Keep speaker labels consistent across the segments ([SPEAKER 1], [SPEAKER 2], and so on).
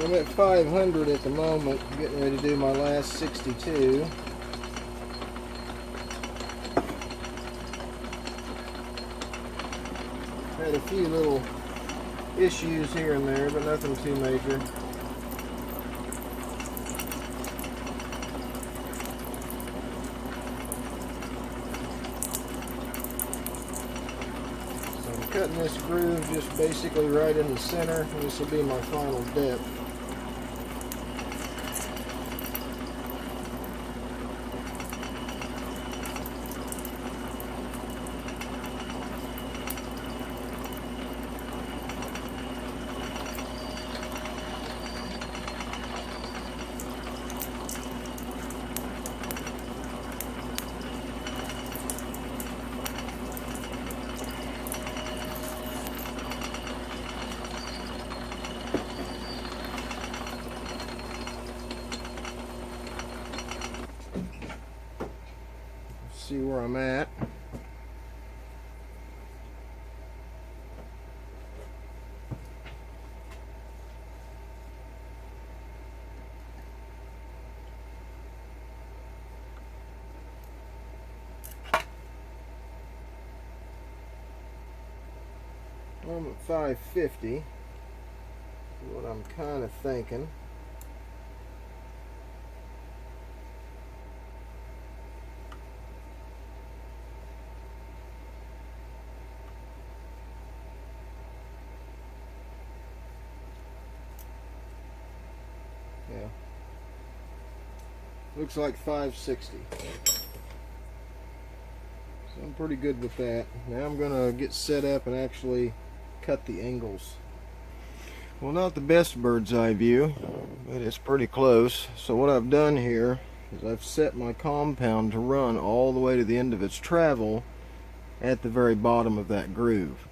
[SPEAKER 1] I'm at 500 at the moment, getting ready to do my last 62. Had a few little issues here and there, but nothing too major. So I'm cutting this groove just basically right in the center, and this will be my final depth. See where I'm at. I'm at 550. Is what I'm kind of thinking. Yeah. Looks like 560. So I'm pretty good with that. Now I'm going to get set up and actually cut the angles. Well, not the best bird's eye view, but it's pretty close. So what I've done here is I've set my compound to run all the way to the end of its travel at the very bottom of that groove.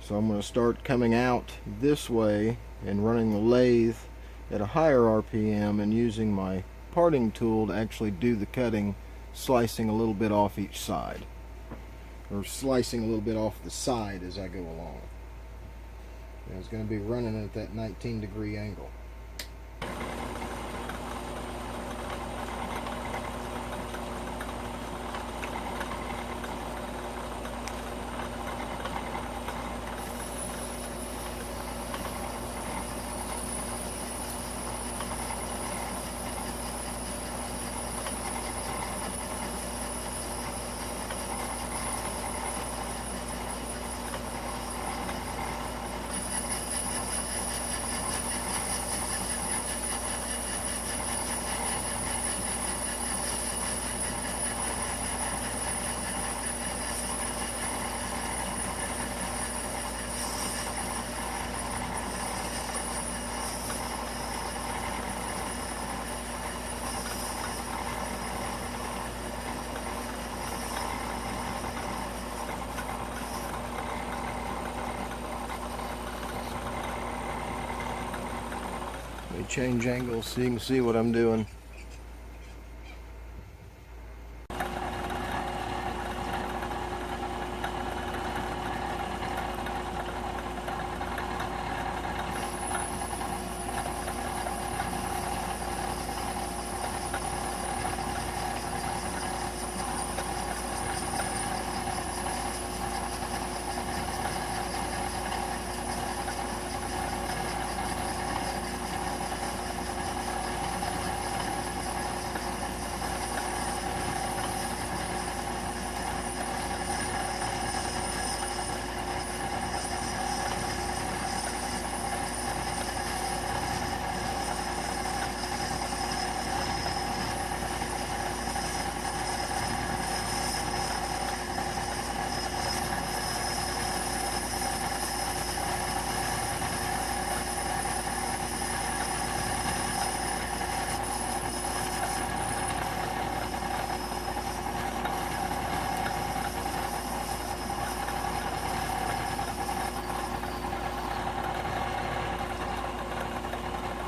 [SPEAKER 1] So I'm going to start coming out this way and running the lathe at a higher RPM and using my parting tool to actually do the cutting, slicing a little bit off each side, or slicing a little bit off the side as I go along. And it's going to be running at that 19-degree angle. Let me change angles so you can see what I'm doing.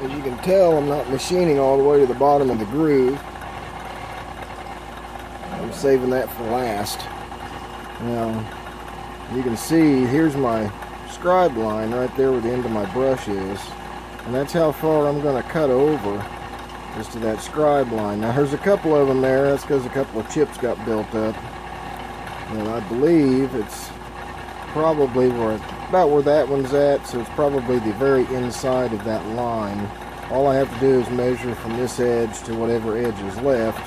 [SPEAKER 1] As you can tell, I'm not machining all the way to the bottom of the groove. I'm saving that for last. Now, you can see, here's my scribe line right there where the end of my brush is. And that's how far I'm going to cut over, just to that scribe line. Now there's a couple of them there. That's because a couple of chips got built up. And I believe it's probably about where that one's at, so it's probably the very inside of that line. All I have to do is measure from this edge to whatever edge is left,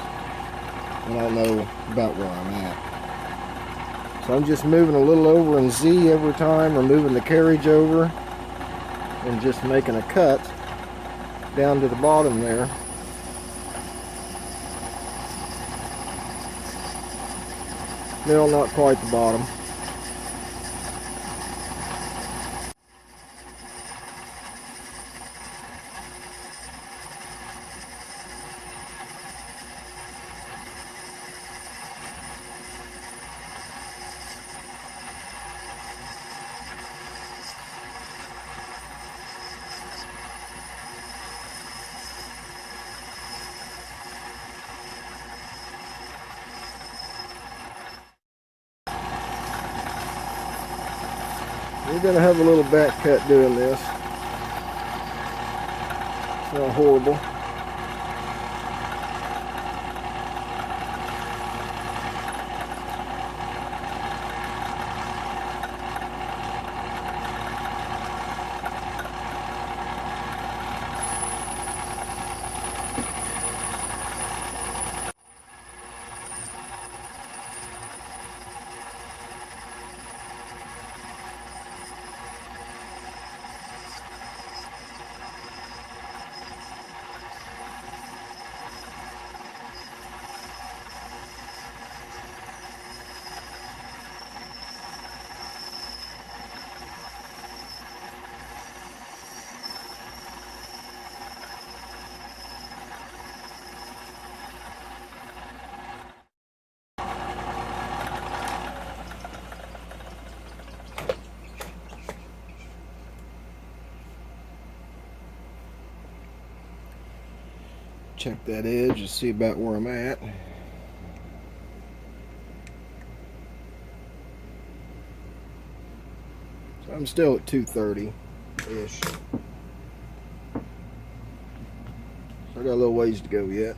[SPEAKER 1] and I'll know about where I'm at. So I'm just moving a little over in Z every time, or moving the carriage over, and just making a cut down to the bottom there. No, not quite the bottom. We're going to have a little back cut doing this. It's not horrible. Check that edge to see about where I'm at. So I'm still at 230-ish. So I got a little ways to go yet.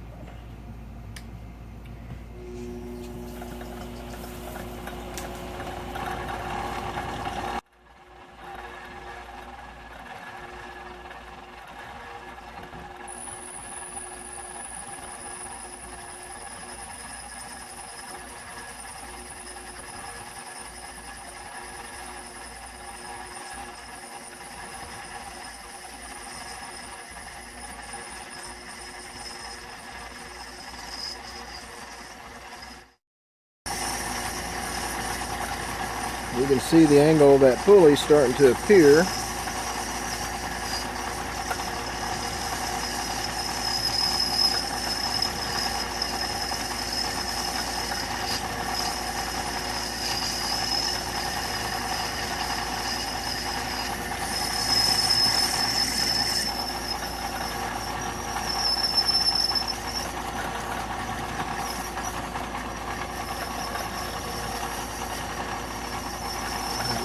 [SPEAKER 1] You can see the angle of that pulley starting to appear.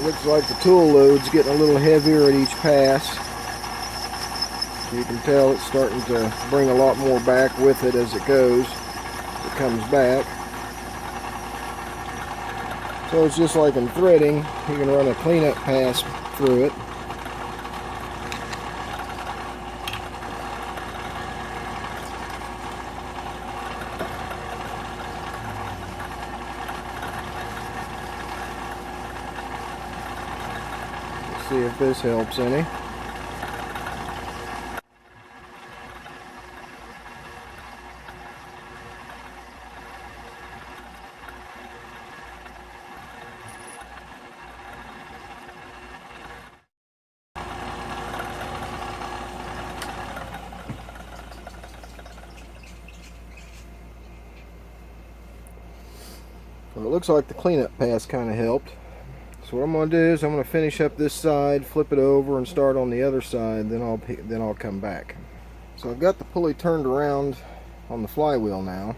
[SPEAKER 1] Looks like the tool load's getting a little heavier at each pass. You can tell it's starting to bring a lot more back with it as it goes. It comes back. So it's just like in threading, you can run a cleanup pass through it. See if this helps any. Well, it looks like the cleanup pass kind of helped. So what I'm going to do is I'm going to finish up this side, flip it over, and start on the other side. Then I'll come back. So I've got the pulley turned around on the flywheel now,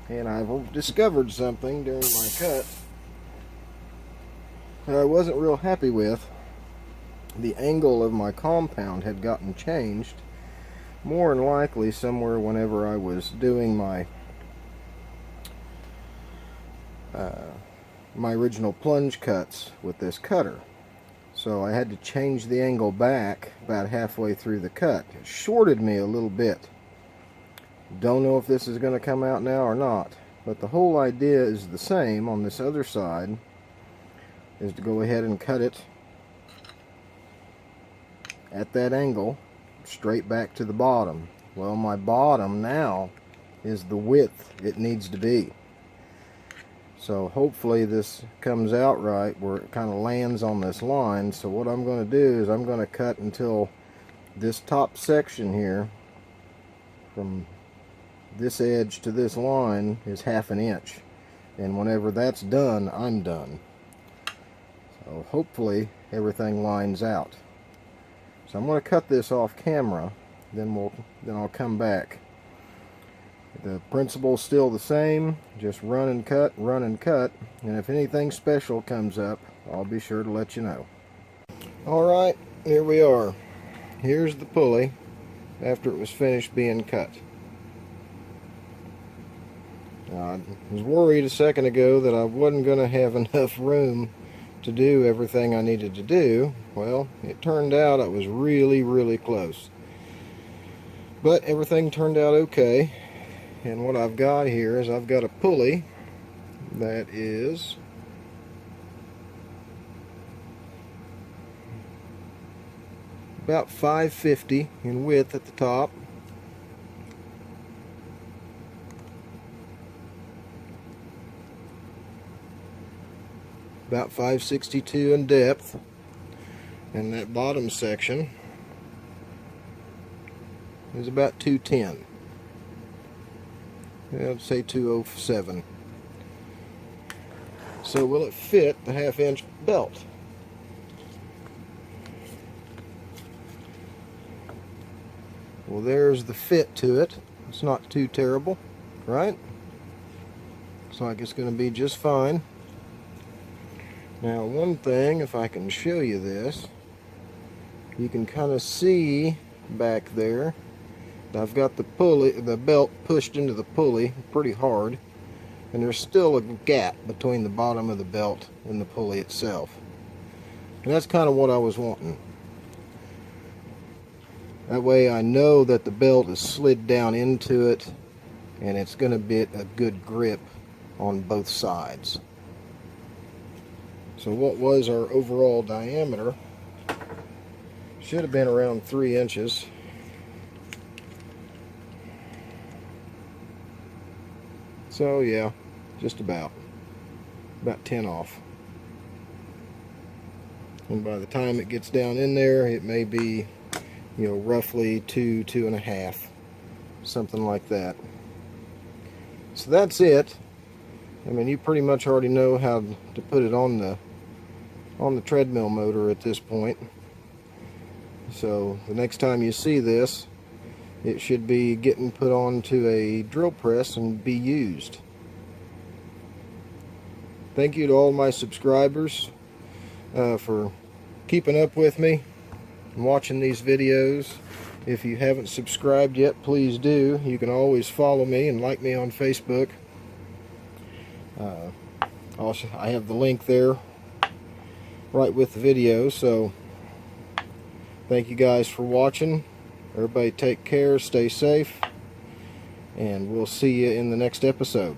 [SPEAKER 1] and I've discovered something during my cut that I wasn't real happy with. the angle of my compound had gotten changed, more than likely somewhere whenever I was doing my my original plunge cuts with this cutter. So I had to change the angle back about halfway through the cut. It shorted me a little bit. Don't know if this is going to come out now or not, but the whole idea is the same on this other side, is to go ahead and cut it at that angle straight back to the bottom. Well, my bottom now is the width it needs to be. So hopefully this comes out right where it kind of lands on this line. So what I'm going to do is I'm going to cut until this top section here, from this edge to this line, is 1/2 inch. And whenever that's done, I'm done. So hopefully everything lines out. So I'm going to cut this off camera, then I'll come back. The principle's still the same, just run and cut, and if anything special comes up, I'll be sure to let you know. Alright, here we are. Here's the pulley after it was finished being cut. I was worried a second ago that I wasn't going to have enough room to do everything I needed to do. Well, it turned out I was really close. But everything turned out okay. And what I've got here is I've got a pulley that is about 550 in width at the top, about 562 in depth, and that bottom section is about 210. I'd say 207. So will it fit the 1/2 inch belt? Well, there's the fit to it. It's not too terrible, right? Looks like it's going to be just fine. Now, one thing, if I can show you this, you can kind of see back there, I've got the pulley, the belt pushed into the pulley pretty hard, and there's still a gap between the bottom of the belt and the pulley itself. And that's kind of what I was wanting. That way I know that the belt is slid down into it and it's going to be a good grip on both sides. So what was our overall diameter? Should have been around 3 inches. So yeah, just about 10 off. And by the time it gets down in there, it may be, you know, roughly 2.5, something like that. So that's it. I mean, you pretty much already know how to put it on the treadmill motor at this point. So the next time you see this, it should be getting put onto a drill press and be used. Thank you to all my subscribers for keeping up with me and watching these videos. If you haven't subscribed yet, please do. You can always follow me and like me on Facebook. Also, I have the link there right with the video. So thank you guys for watching. Everybody take care, stay safe, and we'll see you in the next episode.